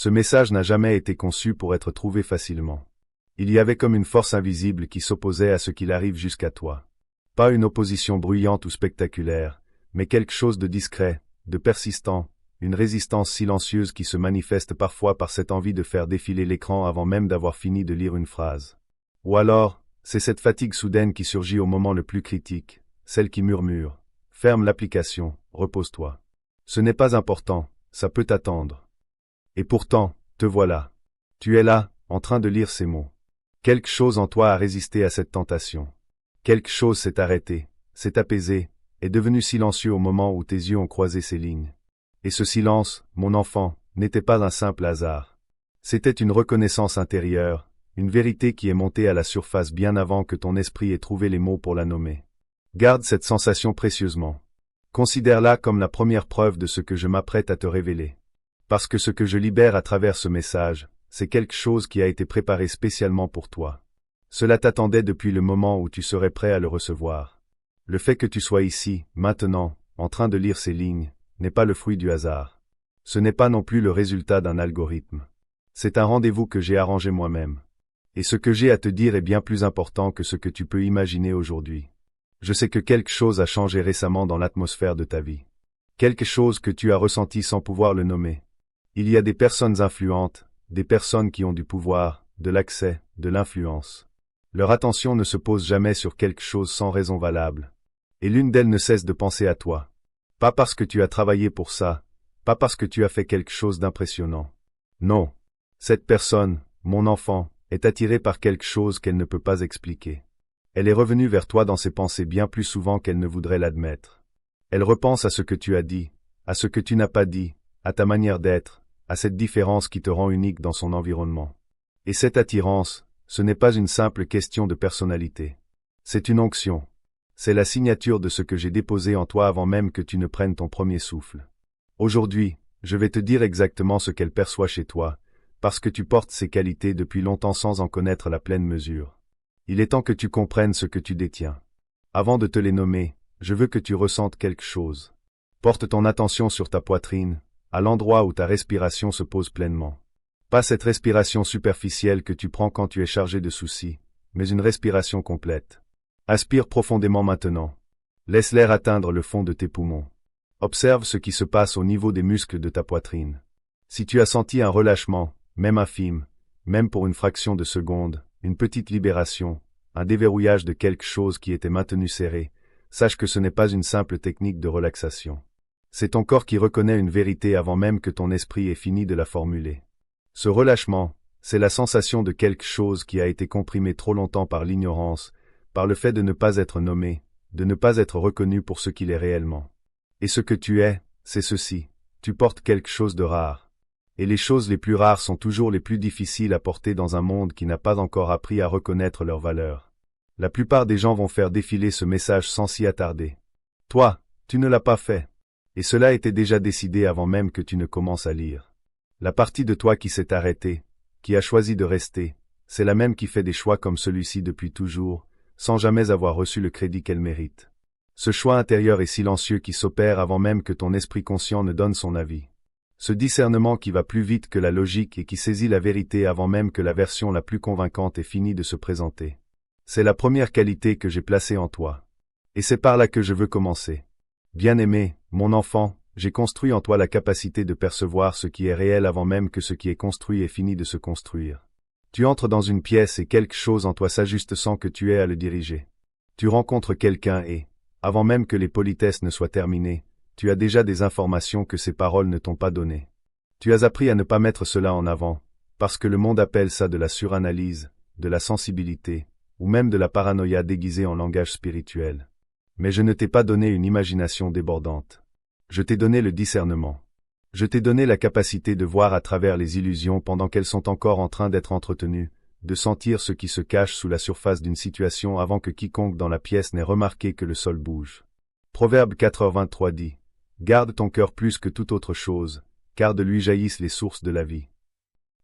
Ce message n'a jamais été conçu pour être trouvé facilement. Il y avait comme une force invisible qui s'opposait à ce qu'il arrive jusqu'à toi. Pas une opposition bruyante ou spectaculaire, mais quelque chose de discret, de persistant, une résistance silencieuse qui se manifeste parfois par cette envie de faire défiler l'écran avant même d'avoir fini de lire une phrase. Ou alors, c'est cette fatigue soudaine qui surgit au moment le plus critique, celle qui murmure « Ferme l'application, repose-toi. Ce n'est pas important, ça peut attendre. » Et pourtant, te voilà. Tu es là, en train de lire ces mots. Quelque chose en toi a résisté à cette tentation. Quelque chose s'est arrêté, s'est apaisé, est devenu silencieux au moment où tes yeux ont croisé ces lignes. Et ce silence, mon enfant, n'était pas un simple hasard. C'était une reconnaissance intérieure, une vérité qui est montée à la surface bien avant que ton esprit ait trouvé les mots pour la nommer. Garde cette sensation précieusement. Considère-la comme la première preuve de ce que je m'apprête à te révéler. Parce que ce que je libère à travers ce message, c'est quelque chose qui a été préparé spécialement pour toi. Cela t'attendait depuis le moment où tu serais prêt à le recevoir. Le fait que tu sois ici, maintenant, en train de lire ces lignes, n'est pas le fruit du hasard. Ce n'est pas non plus le résultat d'un algorithme. C'est un rendez-vous que j'ai arrangé moi-même. Et ce que j'ai à te dire est bien plus important que ce que tu peux imaginer aujourd'hui. Je sais que quelque chose a changé récemment dans l'atmosphère de ta vie. Quelque chose que tu as ressenti sans pouvoir le nommer. Il y a des personnes influentes, des personnes qui ont du pouvoir, de l'accès, de l'influence. Leur attention ne se pose jamais sur quelque chose sans raison valable. Et l'une d'elles ne cesse de penser à toi. Pas parce que tu as travaillé pour ça, pas parce que tu as fait quelque chose d'impressionnant. Non. Cette personne, mon enfant, est attirée par quelque chose qu'elle ne peut pas expliquer. Elle est revenue vers toi dans ses pensées bien plus souvent qu'elle ne voudrait l'admettre. Elle repense à ce que tu as dit, à ce que tu n'as pas dit, à ta manière d'être, à cette différence qui te rend unique dans son environnement. Et cette attirance, ce n'est pas une simple question de personnalité. C'est une onction. C'est la signature de ce que j'ai déposé en toi avant même que tu ne prennes ton premier souffle. Aujourd'hui, je vais te dire exactement ce qu'elle perçoit chez toi, parce que tu portes ces qualités depuis longtemps sans en connaître la pleine mesure. Il est temps que tu comprennes ce que tu détiens. Avant de te les nommer, je veux que tu ressentes quelque chose. Porte ton attention sur ta poitrine, à l'endroit où ta respiration se pose pleinement. Pas cette respiration superficielle que tu prends quand tu es chargé de soucis, mais une respiration complète. Inspire profondément maintenant. Laisse l'air atteindre le fond de tes poumons. Observe ce qui se passe au niveau des muscles de ta poitrine. Si tu as senti un relâchement, même infime, même pour une fraction de seconde, une petite libération, un déverrouillage de quelque chose qui était maintenu serré, sache que ce n'est pas une simple technique de relaxation. C'est ton corps qui reconnaît une vérité avant même que ton esprit ait fini de la formuler. Ce relâchement, c'est la sensation de quelque chose qui a été comprimé trop longtemps par l'ignorance, par le fait de ne pas être nommé, de ne pas être reconnu pour ce qu'il est réellement. Et ce que tu es, c'est ceci, tu portes quelque chose de rare. Et les choses les plus rares sont toujours les plus difficiles à porter dans un monde qui n'a pas encore appris à reconnaître leur valeur. La plupart des gens vont faire défiler ce message sans s'y attarder. Toi, tu ne l'as pas fait. Et cela était déjà décidé avant même que tu ne commences à lire. La partie de toi qui s'est arrêtée, qui a choisi de rester, c'est la même qui fait des choix comme celui-ci depuis toujours, sans jamais avoir reçu le crédit qu'elle mérite. Ce choix intérieur et silencieux qui s'opère avant même que ton esprit conscient ne donne son avis. Ce discernement qui va plus vite que la logique et qui saisit la vérité avant même que la version la plus convaincante ait fini de se présenter. C'est la première qualité que j'ai placée en toi. Et c'est par là que je veux commencer. Bien-aimé, mon enfant, j'ai construit en toi la capacité de percevoir ce qui est réel avant même que ce qui est construit ait fini de se construire. Tu entres dans une pièce et quelque chose en toi s'ajuste sans que tu aies à le diriger. Tu rencontres quelqu'un et, avant même que les politesses ne soient terminées, tu as déjà des informations que ces paroles ne t'ont pas données. Tu as appris à ne pas mettre cela en avant, parce que le monde appelle ça de la suranalyse, de la sensibilité, ou même de la paranoïa déguisée en langage spirituel. Mais je ne t'ai pas donné une imagination débordante. Je t'ai donné le discernement. Je t'ai donné la capacité de voir à travers les illusions pendant qu'elles sont encore en train d'être entretenues, de sentir ce qui se cache sous la surface d'une situation avant que quiconque dans la pièce n'ait remarqué que le sol bouge. Proverbe 4:23 dit « Garde ton cœur plus que toute autre chose, car de lui jaillissent les sources de la vie. »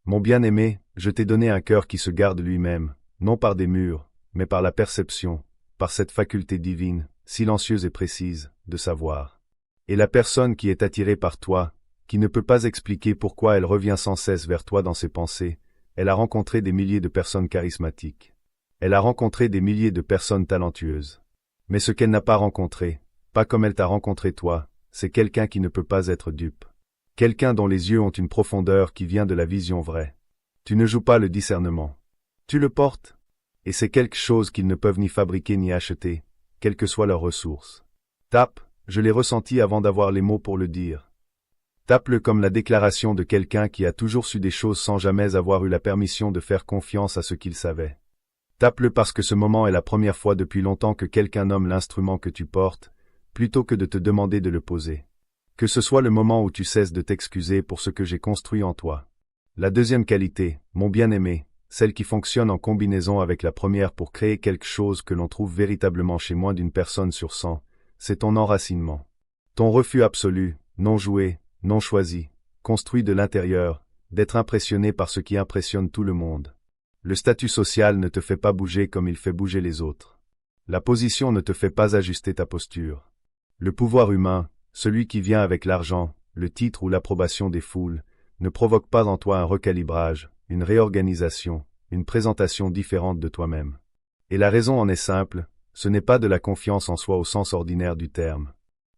Mon bien-aimé, je t'ai donné un cœur qui se garde lui-même, non par des murs, mais par la perception, par cette faculté divine, silencieuse et précise, de savoir. Et la personne qui est attirée par toi, qui ne peut pas expliquer pourquoi elle revient sans cesse vers toi dans ses pensées. Elle a rencontré des milliers de personnes charismatiques. Elle a rencontré des milliers de personnes talentueuses. Mais ce qu'elle n'a pas rencontré, pas comme elle t'a rencontré toi, c'est quelqu'un qui ne peut pas être dupe. Quelqu'un dont les yeux ont une profondeur qui vient de la vision vraie. Tu ne joues pas le discernement. Tu le portes. Et c'est quelque chose qu'ils ne peuvent ni fabriquer ni acheter, quelles que soient leurs ressources. Tape, je l'ai ressenti avant d'avoir les mots pour le dire. Tape-le comme la déclaration de quelqu'un qui a toujours su des choses sans jamais avoir eu la permission de faire confiance à ce qu'il savait. Tape-le parce que ce moment est la première fois depuis longtemps que quelqu'un nomme l'instrument que tu portes, plutôt que de te demander de le poser. Que ce soit le moment où tu cesses de t'excuser pour ce que j'ai construit en toi. La deuxième qualité, mon bien-aimé, celle qui fonctionne en combinaison avec la première pour créer quelque chose que l'on trouve véritablement chez moins d'une personne sur 100, c'est ton enracinement. Ton refus absolu, non joué, non choisi, construit de l'intérieur, d'être impressionné par ce qui impressionne tout le monde. Le statut social ne te fait pas bouger comme il fait bouger les autres. La position ne te fait pas ajuster ta posture. Le pouvoir humain, celui qui vient avec l'argent, le titre ou l'approbation des foules, ne provoque pas en toi un recalibrage, une réorganisation, une présentation différente de toi-même. Et la raison en est simple, ce n'est pas de la confiance en soi au sens ordinaire du terme.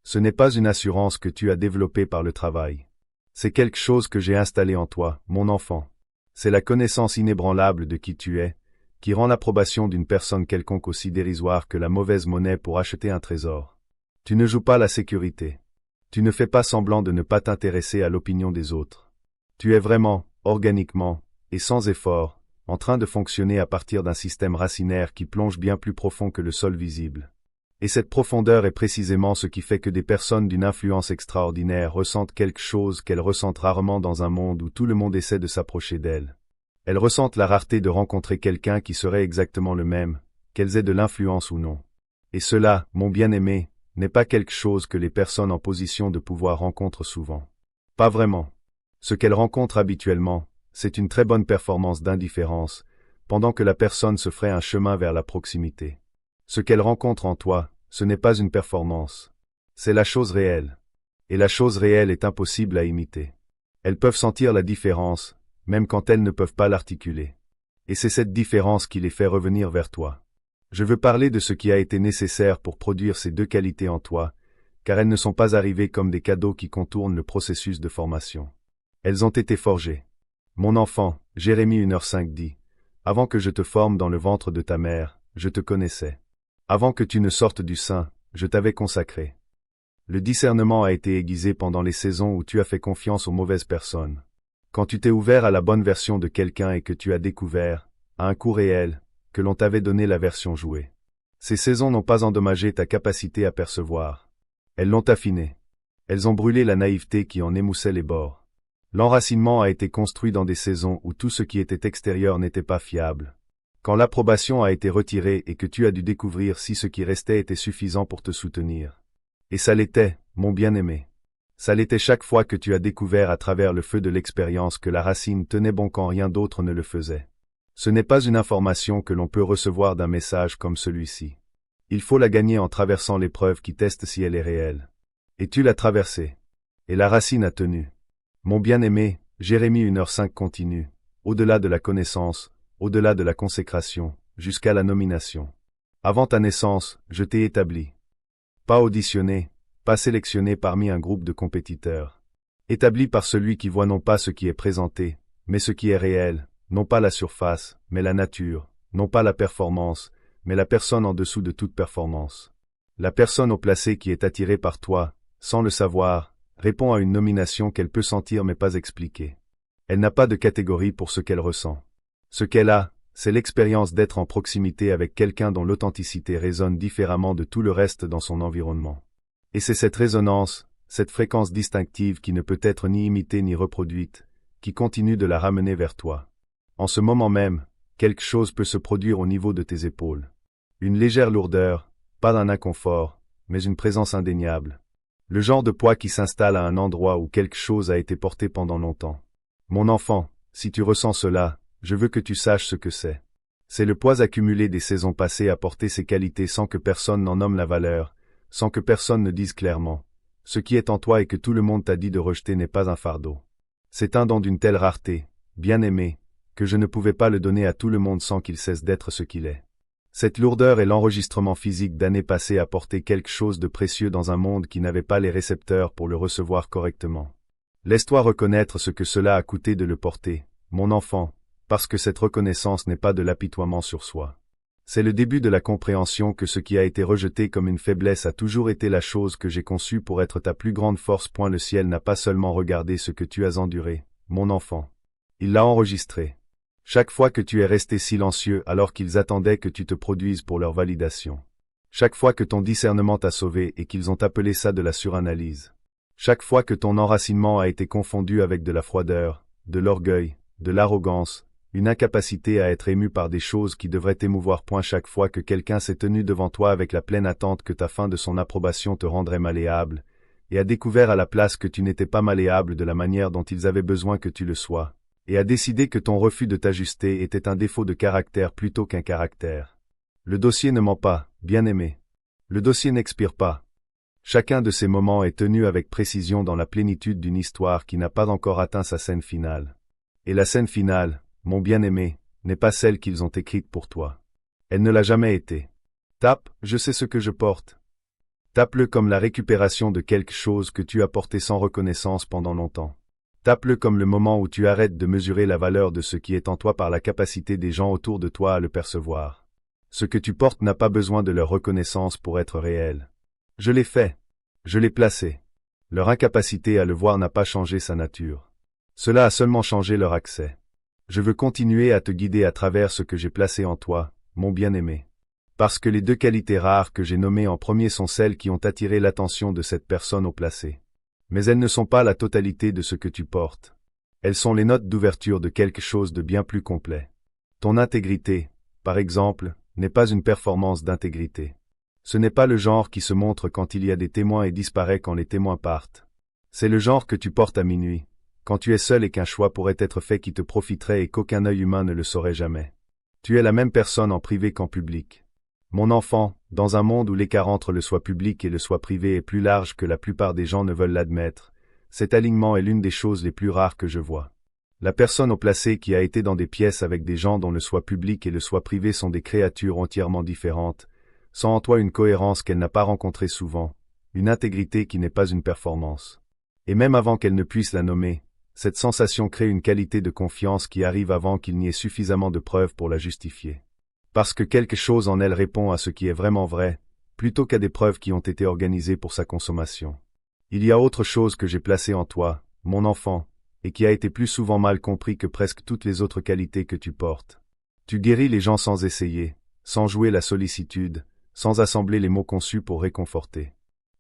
Ce n'est pas une assurance que tu as développée par le travail. C'est quelque chose que j'ai installé en toi, mon enfant. C'est la connaissance inébranlable de qui tu es, qui rend l'approbation d'une personne quelconque aussi dérisoire que la mauvaise monnaie pour acheter un trésor. Tu ne joues pas la sécurité. Tu ne fais pas semblant de ne pas t'intéresser à l'opinion des autres. Tu es vraiment, organiquement, et sans effort, en train de fonctionner à partir d'un système racinaire qui plonge bien plus profond que le sol visible. Et cette profondeur est précisément ce qui fait que des personnes d'une influence extraordinaire ressentent quelque chose qu'elles ressentent rarement dans un monde où tout le monde essaie de s'approcher d'elles. Elles ressentent la rareté de rencontrer quelqu'un qui serait exactement le même, qu'elles aient de l'influence ou non. Et cela, mon bien-aimé, n'est pas quelque chose que les personnes en position de pouvoir rencontrent souvent. Pas vraiment. Ce qu'elles rencontrent habituellement, c'est une très bonne performance d'indifférence, pendant que la personne se ferait un chemin vers la proximité. Ce qu'elles rencontrent en toi, ce n'est pas une performance. C'est la chose réelle. Et la chose réelle est impossible à imiter. Elles peuvent sentir la différence, même quand elles ne peuvent pas l'articuler. Et c'est cette différence qui les fait revenir vers toi. Je veux parler de ce qui a été nécessaire pour produire ces deux qualités en toi, car elles ne sont pas arrivées comme des cadeaux qui contournent le processus de formation. Elles ont été forgées. Mon enfant, Jérémie 1h5 dit, « Avant que je te forme dans le ventre de ta mère, je te connaissais. Avant que tu ne sortes du sein, je t'avais consacré. » Le discernement a été aiguisé pendant les saisons où tu as fait confiance aux mauvaises personnes. Quand tu t'es ouvert à la bonne version de quelqu'un et que tu as découvert, à un coup réel, que l'on t'avait donné la version jouée. Ces saisons n'ont pas endommagé ta capacité à percevoir. Elles l'ont affinée. Elles ont brûlé la naïveté qui en émoussait les bords. L'enracinement a été construit dans des saisons où tout ce qui était extérieur n'était pas fiable. Quand l'approbation a été retirée et que tu as dû découvrir si ce qui restait était suffisant pour te soutenir. Et ça l'était, mon bien-aimé. Ça l'était chaque fois que tu as découvert à travers le feu de l'expérience que la racine tenait bon quand rien d'autre ne le faisait. Ce n'est pas une information que l'on peut recevoir d'un message comme celui-ci. Il faut la gagner en traversant l'épreuve qui teste si elle est réelle. Et tu l'as traversée. Et la racine a tenu. Mon bien-aimé, Jérémie 1h5 continue, au-delà de la connaissance, au-delà de la consécration, jusqu'à la nomination. Avant ta naissance, je t'ai établi. Pas auditionné, pas sélectionné parmi un groupe de compétiteurs. Établi par celui qui voit non pas ce qui est présenté, mais ce qui est réel, non pas la surface, mais la nature, non pas la performance, mais la personne en dessous de toute performance. La personne au placé qui est attirée par toi, sans le savoir, répond à une nomination qu'elle peut sentir mais pas expliquer. Elle n'a pas de catégorie pour ce qu'elle ressent. Ce qu'elle a, c'est l'expérience d'être en proximité avec quelqu'un dont l'authenticité résonne différemment de tout le reste dans son environnement. Et c'est cette résonance, cette fréquence distinctive qui ne peut être ni imitée ni reproduite, qui continue de la ramener vers toi. En ce moment même, quelque chose peut se produire au niveau de tes épaules. Une légère lourdeur, pas un inconfort, mais une présence indéniable. Le genre de poids qui s'installe à un endroit où quelque chose a été porté pendant longtemps. Mon enfant, si tu ressens cela, je veux que tu saches ce que c'est. C'est le poids accumulé des saisons passées à porter ces qualités sans que personne n'en nomme la valeur, sans que personne ne dise clairement Ce qui est en toi et que tout le monde t'a dit de rejeter n'est pas un fardeau. C'est un don d'une telle rareté, bien-aimé, que je ne pouvais pas le donner à tout le monde sans qu'il cesse d'être ce qu'il est. Cette lourdeur et l'enregistrement physique d'années passées apportaient quelque chose de précieux dans un monde qui n'avait pas les récepteurs pour le recevoir correctement. Laisse-toi reconnaître ce que cela a coûté de le porter, mon enfant, parce que cette reconnaissance n'est pas de l'apitoiement sur soi. C'est le début de la compréhension que ce qui a été rejeté comme une faiblesse a toujours été la chose que j'ai conçue pour être ta plus grande force. Le ciel n'a pas seulement regardé ce que tu as enduré, mon enfant. Il l'a enregistré. Chaque fois que tu es resté silencieux alors qu'ils attendaient que tu te produises pour leur validation. Chaque fois que ton discernement t'a sauvé et qu'ils ont appelé ça de la suranalyse. Chaque fois que ton enracinement a été confondu avec de la froideur, de l'orgueil, de l'arrogance, une incapacité à être ému par des choses qui devraient t'émouvoir. Chaque fois que quelqu'un s'est tenu devant toi avec la pleine attente que ta fin de son approbation te rendrait malléable, et a découvert à la place que tu n'étais pas malléable de la manière dont ils avaient besoin que tu le sois, et a décidé que ton refus de t'ajuster était un défaut de caractère plutôt qu'un caractère. Le dossier ne ment pas, bien-aimé. Le dossier n'expire pas. Chacun de ces moments est tenu avec précision dans la plénitude d'une histoire qui n'a pas encore atteint sa scène finale. Et la scène finale, mon bien-aimé, n'est pas celle qu'ils ont écrite pour toi. Elle ne l'a jamais été. Tape, je sais ce que je porte. Tape-le comme la récupération de quelque chose que tu as porté sans reconnaissance pendant longtemps. Tape-le comme le moment où tu arrêtes de mesurer la valeur de ce qui est en toi par la capacité des gens autour de toi à le percevoir. Ce que tu portes n'a pas besoin de leur reconnaissance pour être réel. Je l'ai fait. Je l'ai placé. Leur incapacité à le voir n'a pas changé sa nature. Cela a seulement changé leur accès. Je veux continuer à te guider à travers ce que j'ai placé en toi, mon bien-aimé. Parce que les deux qualités rares que j'ai nommées en premier sont celles qui ont attiré l'attention de cette personne au placé. Mais elles ne sont pas la totalité de ce que tu portes. Elles sont les notes d'ouverture de quelque chose de bien plus complet. Ton intégrité, par exemple, n'est pas une performance d'intégrité. Ce n'est pas le genre qui se montre quand il y a des témoins et disparaît quand les témoins partent. C'est le genre que tu portes à minuit, quand tu es seul et qu'un choix pourrait être fait qui te profiterait et qu'aucun œil humain ne le saurait jamais. Tu es la même personne en privé qu'en public. Mon enfant, dans un monde où l'écart entre le soi public et le soi privé est plus large que la plupart des gens ne veulent l'admettre, cet alignement est l'une des choses les plus rares que je vois. La personne au placé qui a été dans des pièces avec des gens dont le soi public et le soi privé sont des créatures entièrement différentes, sent en toi une cohérence qu'elle n'a pas rencontrée souvent, une intégrité qui n'est pas une performance. Et même avant qu'elle ne puisse la nommer, cette sensation crée une qualité de confiance qui arrive avant qu'il n'y ait suffisamment de preuves pour la justifier. Parce que quelque chose en elle répond à ce qui est vraiment vrai, plutôt qu'à des preuves qui ont été organisées pour sa consommation. Il y a autre chose que j'ai placée en toi, mon enfant, et qui a été plus souvent mal compris que presque toutes les autres qualités que tu portes. Tu guéris les gens sans essayer, sans jouer la sollicitude, sans assembler les mots conçus pour réconforter.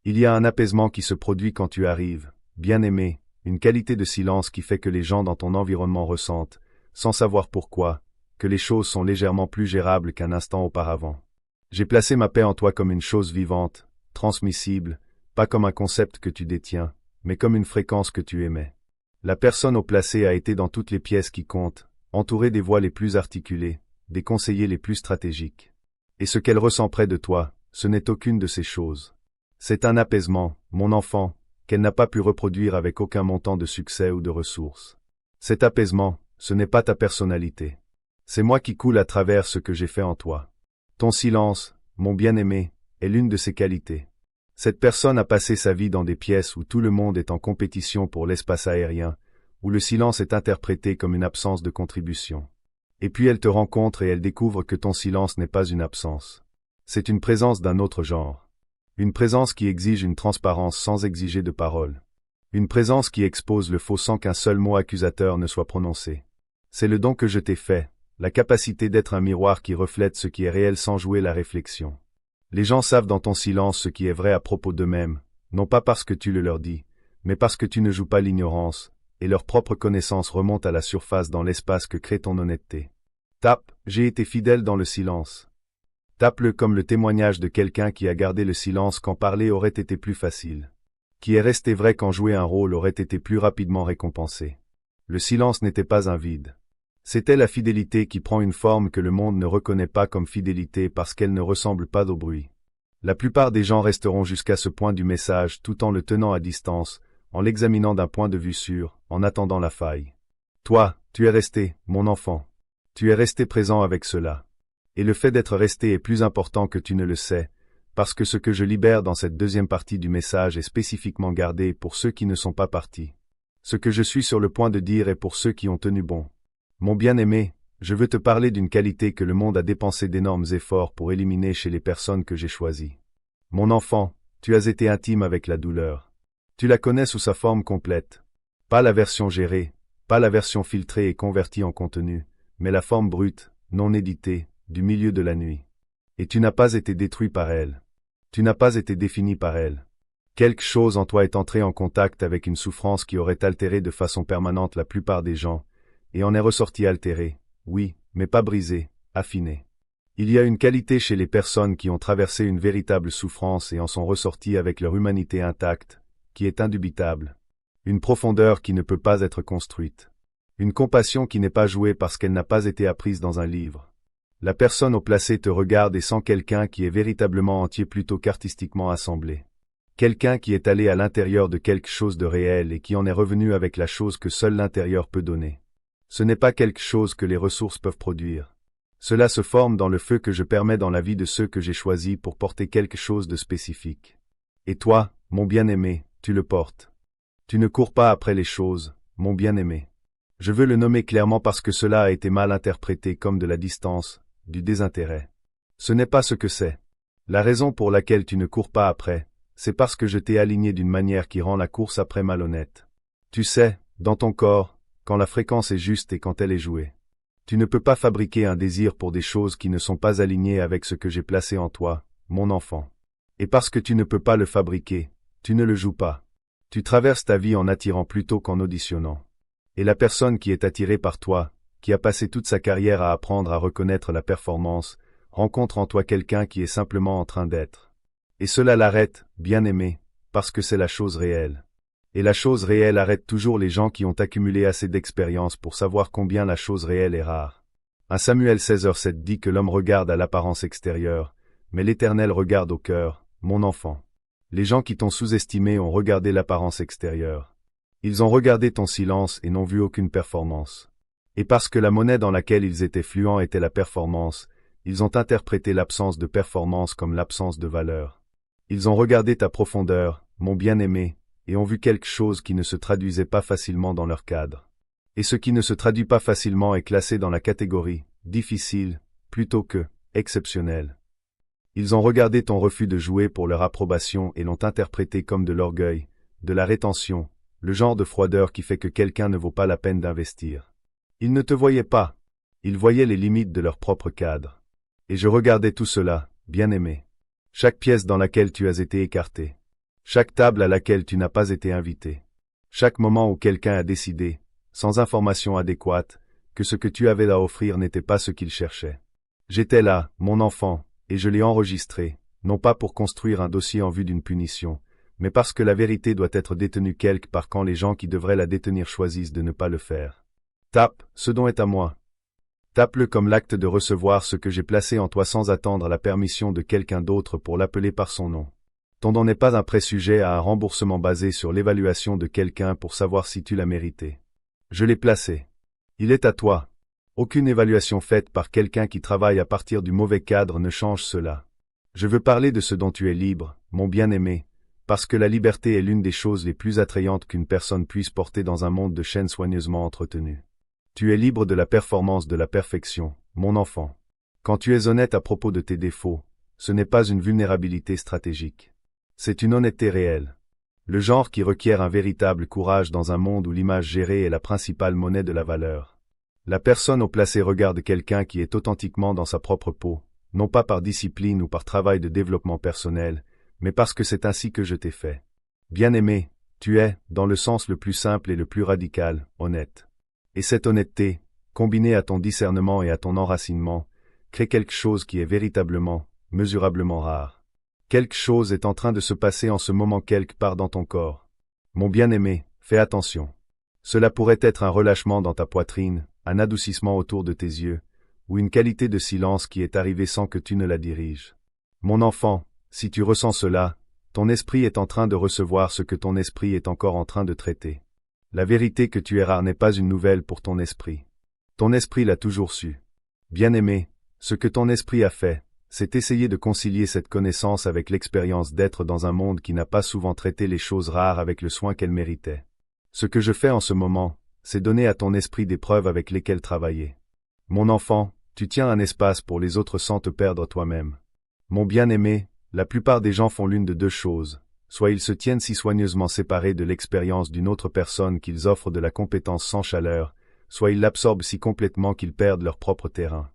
Il y a un apaisement qui se produit quand tu arrives, bien-aimé, une qualité de silence qui fait que les gens dans ton environnement ressentent, sans savoir pourquoi, que les choses sont légèrement plus gérables qu'un instant auparavant. J'ai placé ma paix en toi comme une chose vivante, transmissible, pas comme un concept que tu détiens, mais comme une fréquence que tu émets. La personne au placé a été dans toutes les pièces qui comptent, entourée des voix les plus articulées, des conseillers les plus stratégiques. Et ce qu'elle ressent près de toi, ce n'est aucune de ces choses. C'est un apaisement, mon enfant, qu'elle n'a pas pu reproduire avec aucun montant de succès ou de ressources. Cet apaisement, ce n'est pas ta personnalité. C'est moi qui coule à travers ce que j'ai fait en toi. Ton silence, mon bien-aimé, est l'une de ces qualités. Cette personne a passé sa vie dans des pièces où tout le monde est en compétition pour l'espace aérien, où le silence est interprété comme une absence de contribution. Et puis elle te rencontre et elle découvre que ton silence n'est pas une absence. C'est une présence d'un autre genre. Une présence qui exige une transparence sans exiger de parole. Une présence qui expose le faux sans qu'un seul mot accusateur ne soit prononcé. C'est le don que je t'ai fait, la capacité d'être un miroir qui reflète ce qui est réel sans jouer la réflexion. Les gens savent dans ton silence ce qui est vrai à propos d'eux-mêmes, non pas parce que tu le leur dis, mais parce que tu ne joues pas l'ignorance, et leur propre connaissance remonte à la surface dans l'espace que crée ton honnêteté. Tape, j'ai été fidèle dans le silence. Tape-le comme le témoignage de quelqu'un qui a gardé le silence quand parler aurait été plus facile. Qui est resté vrai quand jouer un rôle aurait été plus rapidement récompensé. Le silence n'était pas un vide. C'était la fidélité qui prend une forme que le monde ne reconnaît pas comme fidélité parce qu'elle ne ressemble pas au bruit. La plupart des gens resteront jusqu'à ce point du message tout en le tenant à distance, en l'examinant d'un point de vue sûr, en attendant la faille. Toi, tu es resté, mon enfant. Tu es resté présent avec cela. Et le fait d'être resté est plus important que tu ne le sais, parce que ce que je libère dans cette deuxième partie du message est spécifiquement gardé pour ceux qui ne sont pas partis. Ce que je suis sur le point de dire est pour ceux qui ont tenu bon. Mon bien-aimé, je veux te parler d'une qualité que le monde a dépensé d'énormes efforts pour éliminer chez les personnes que j'ai choisies. Mon enfant, tu as été intime avec la douleur. Tu la connais sous sa forme complète. Pas la version gérée, pas la version filtrée et convertie en contenu, mais la forme brute, non éditée, du milieu de la nuit. Et tu n'as pas été détruit par elle. Tu n'as pas été défini par elle. Quelque chose en toi est entré en contact avec une souffrance qui aurait altéré de façon permanente la plupart des gens, et en est ressorti altéré, oui, mais pas brisé, affiné. Il y a une qualité chez les personnes qui ont traversé une véritable souffrance et en sont ressorties avec leur humanité intacte, qui est indubitable. Une profondeur qui ne peut pas être construite. Une compassion qui n'est pas jouée parce qu'elle n'a pas été apprise dans un livre. La personne au placé te regarde et sent quelqu'un qui est véritablement entier plutôt qu'artistiquement assemblé. Quelqu'un qui est allé à l'intérieur de quelque chose de réel et qui en est revenu avec la chose que seul l'intérieur peut donner. Ce n'est pas quelque chose que les ressources peuvent produire. Cela se forme dans le feu que je permets dans la vie de ceux que j'ai choisis pour porter quelque chose de spécifique. Et toi, mon bien-aimé, tu le portes. Tu ne cours pas après les choses, mon bien-aimé. Je veux le nommer clairement parce que cela a été mal interprété comme de la distance, du désintérêt. Ce n'est pas ce que c'est. La raison pour laquelle tu ne cours pas après, c'est parce que je t'ai aligné d'une manière qui rend la course après malhonnête. Tu sais, dans ton corps, quand la fréquence est juste et quand elle est jouée. Tu ne peux pas fabriquer un désir pour des choses qui ne sont pas alignées avec ce que j'ai placé en toi, mon enfant. Et parce que tu ne peux pas le fabriquer, tu ne le joues pas. Tu traverses ta vie en attirant plutôt qu'en auditionnant. Et la personne qui est attirée par toi, qui a passé toute sa carrière à apprendre à reconnaître la performance, rencontre en toi quelqu'un qui est simplement en train d'être. Et cela l'arrête, bien-aimé, parce que c'est la chose réelle. Et la chose réelle arrête toujours les gens qui ont accumulé assez d'expérience pour savoir combien la chose réelle est rare. 1 Samuel 16h7 dit que l'homme regarde à l'apparence extérieure, mais l'Éternel regarde au cœur, mon enfant. Les gens qui t'ont sous-estimé ont regardé l'apparence extérieure. Ils ont regardé ton silence et n'ont vu aucune performance. Et parce que la monnaie dans laquelle ils étaient fluents était la performance, ils ont interprété l'absence de performance comme l'absence de valeur. Ils ont regardé ta profondeur, mon bien-aimé, et ont vu quelque chose qui ne se traduisait pas facilement dans leur cadre. Et ce qui ne se traduit pas facilement est classé dans la catégorie « difficile » plutôt que « exceptionnel ». Ils ont regardé ton refus de jouer pour leur approbation et l'ont interprété comme de l'orgueil, de la rétention, le genre de froideur qui fait que quelqu'un ne vaut pas la peine d'investir. Ils ne te voyaient pas. Ils voyaient les limites de leur propre cadre. Et je regardais tout cela, bien-aimé. Chaque pièce dans laquelle tu as été écarté. Chaque table à laquelle tu n'as pas été invité. Chaque moment où quelqu'un a décidé, sans information adéquate, que ce que tu avais à offrir n'était pas ce qu'il cherchait. J'étais là, mon enfant, et je l'ai enregistré, non pas pour construire un dossier en vue d'une punition, mais parce que la vérité doit être détenue quelque part quand les gens qui devraient la détenir choisissent de ne pas le faire. Tape, ce dont est à moi. Tape-le comme l'acte de recevoir ce que j'ai placé en toi sans attendre la permission de quelqu'un d'autre pour l'appeler par son nom. Ton don n'est pas un présujet à un remboursement basé sur l'évaluation de quelqu'un pour savoir si tu l'as mérité. Je l'ai placé. Il est à toi. Aucune évaluation faite par quelqu'un qui travaille à partir du mauvais cadre ne change cela. Je veux parler de ce dont tu es libre, mon bien-aimé, parce que la liberté est l'une des choses les plus attrayantes qu'une personne puisse porter dans un monde de chaînes soigneusement entretenues. Tu es libre de la performance de la perfection, mon enfant. Quand tu es honnête à propos de tes défauts, ce n'est pas une vulnérabilité stratégique. C'est une honnêteté réelle. Le genre qui requiert un véritable courage dans un monde où l'image gérée est la principale monnaie de la valeur. La personne au placé regarde quelqu'un qui est authentiquement dans sa propre peau, non pas par discipline ou par travail de développement personnel, mais parce que c'est ainsi que je t'ai fait. Bien-aimé, tu es, dans le sens le plus simple et le plus radical, honnête. Et cette honnêteté, combinée à ton discernement et à ton enracinement, crée quelque chose qui est véritablement, mesurablement rare. Quelque chose est en train de se passer en ce moment quelque part dans ton corps. Mon bien-aimé, fais attention. Cela pourrait être un relâchement dans ta poitrine, un adoucissement autour de tes yeux, ou une qualité de silence qui est arrivée sans que tu ne la diriges. Mon enfant, Si tu ressens cela, ton esprit est en train de recevoir ce que ton esprit est encore en train de traiter. La vérité que tu es rare n'est pas une nouvelle pour ton esprit. Ton esprit l'a toujours su. Bien-aimé, ce que ton esprit a fait, c'est essayer de concilier cette connaissance avec l'expérience d'être dans un monde qui n'a pas souvent traité les choses rares avec le soin qu'elles méritaient. Ce que je fais en ce moment, c'est donner à ton esprit des preuves avec lesquelles travailler. Mon enfant, tu tiens un espace pour les autres sans te perdre toi-même. Mon bien-aimé, la plupart des gens font l'une de deux choses. Soit ils se tiennent si soigneusement séparés de l'expérience d'une autre personne qu'ils offrent de la compétence sans chaleur, soit ils l'absorbent si complètement qu'ils perdent leur propre terrain.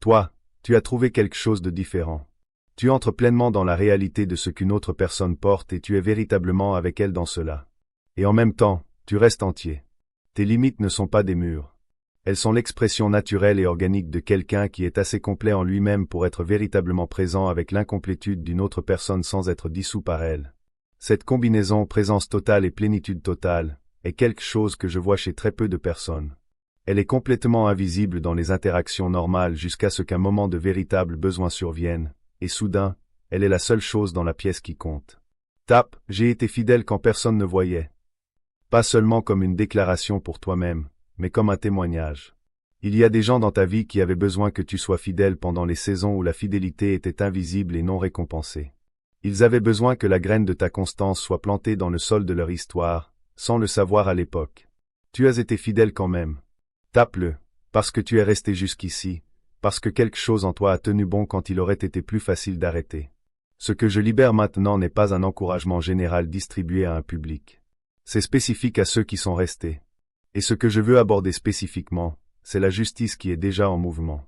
Toi, tu as trouvé quelque chose de différent. Tu entres pleinement dans la réalité de ce qu'une autre personne porte et tu es véritablement avec elle dans cela. Et en même temps, tu restes entier. Tes limites ne sont pas des murs. Elles sont l'expression naturelle et organique de quelqu'un qui est assez complet en lui-même pour être véritablement présent avec l'incomplétude d'une autre personne sans être dissous par elle. Cette combinaison présence totale et plénitude totale est quelque chose que je vois chez très peu de personnes. Elle est complètement invisible dans les interactions normales jusqu'à ce qu'un moment de véritable besoin survienne, et soudain, elle est la seule chose dans la pièce qui compte. Tape, j'ai été fidèle quand personne ne voyait. Pas seulement comme une déclaration pour toi-même, mais comme un témoignage. Il y a des gens dans ta vie qui avaient besoin que tu sois fidèle pendant les saisons où la fidélité était invisible et non récompensée. Ils avaient besoin que la graine de ta constance soit plantée dans le sol de leur histoire, sans le savoir à l'époque. Tu as été fidèle quand même. Tape-le, parce que tu es resté jusqu'ici, parce que quelque chose en toi a tenu bon quand il aurait été plus facile d'arrêter. Ce que je libère maintenant n'est pas un encouragement général distribué à un public. C'est spécifique à ceux qui sont restés. Et ce que je veux aborder spécifiquement, c'est la justice qui est déjà en mouvement.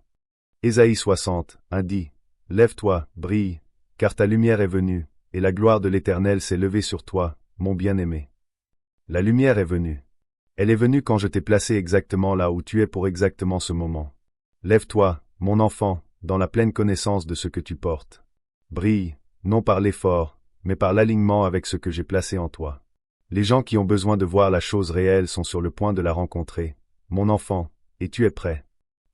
Ésaïe 60, 1 dit, « Lève-toi, brille, car ta lumière est venue, et la gloire de l'Éternel s'est levée sur toi, mon bien-aimé. » La lumière est venue. Elle est venue quand je t'ai placé exactement là où tu es pour exactement ce moment. Lève-toi, mon enfant, dans la pleine connaissance de ce que tu portes. Brille, non par l'effort, mais par l'alignement avec ce que j'ai placé en toi. Les gens qui ont besoin de voir la chose réelle sont sur le point de la rencontrer, mon enfant, et tu es prêt.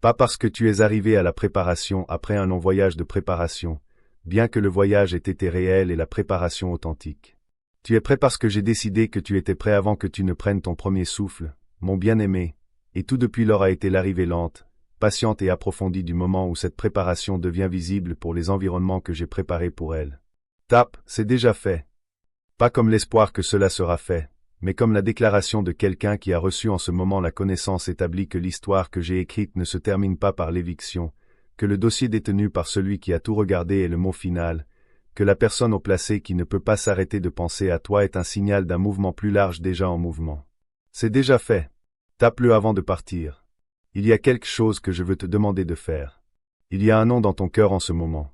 Pas parce que tu es arrivé à la préparation après un long voyage de préparation, bien que le voyage ait été réel et la préparation authentique. Tu es prêt parce que j'ai décidé que tu étais prêt avant que tu ne prennes ton premier souffle, mon bien-aimé, et tout depuis lors a été l'arrivée lente, patiente et approfondie du moment où cette préparation devient visible pour les environnements que j'ai préparés pour elle. Tape, c'est déjà fait. Pas comme l'espoir que cela sera fait, mais comme la déclaration de quelqu'un qui a reçu en ce moment la connaissance établie que l'histoire que j'ai écrite ne se termine pas par l'éviction, que le dossier détenu par celui qui a tout regardé est le mot final, que la personne au placé qui ne peut pas s'arrêter de penser à toi est un signal d'un mouvement plus large déjà en mouvement. C'est déjà fait. Tape-le avant de partir. Il y a quelque chose que je veux te demander de faire. Il y a un nom dans ton cœur en ce moment.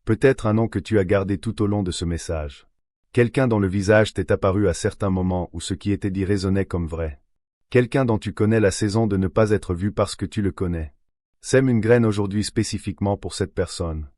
Peut-être un nom que tu as gardé tout au long de ce message. Quelqu'un dont le visage t'est apparu à certains moments où ce qui était dit résonnait comme vrai. Quelqu'un dont tu connais la saison de ne pas être vu parce que tu le connais. Sème une graine aujourd'hui spécifiquement pour cette personne.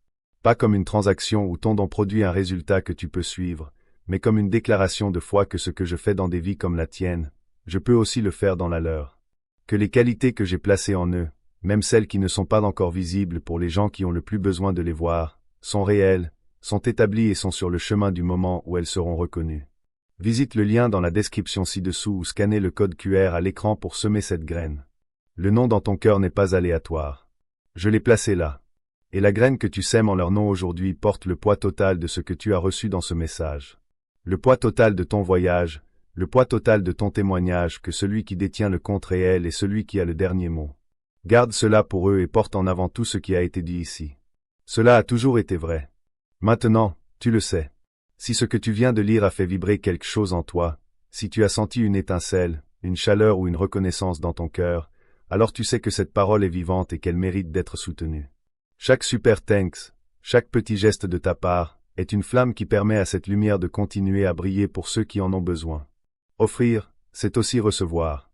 Pas comme une transaction où ton don produit un résultat que tu peux suivre, mais comme une déclaration de foi que ce que je fais dans des vies comme la tienne, je peux aussi le faire dans la leur. Que les qualités que j'ai placées en eux, même celles qui ne sont pas encore visibles pour les gens qui ont le plus besoin de les voir, sont réelles, sont établies et sont sur le chemin du moment où elles seront reconnues. Visite le lien dans la description ci-dessous ou scannez le code QR à l'écran pour semer cette graine. Le nom dans ton cœur n'est pas aléatoire. Je l'ai placé là. Et la graine que tu sèmes en leur nom aujourd'hui porte le poids total de ce que tu as reçu dans ce message. Le poids total de ton voyage, le poids total de ton témoignage que celui qui détient le compte réel est celui qui a le dernier mot. Garde cela pour eux et porte en avant tout ce qui a été dit ici. Cela a toujours été vrai. Maintenant, tu le sais. Si ce que tu viens de lire a fait vibrer quelque chose en toi, si tu as senti une étincelle, une chaleur ou une reconnaissance dans ton cœur, alors tu sais que cette parole est vivante et qu'elle mérite d'être soutenue. Chaque super thanks, chaque petit geste de ta part, est une flamme qui permet à cette lumière de continuer à briller pour ceux qui en ont besoin. Offrir, c'est aussi recevoir.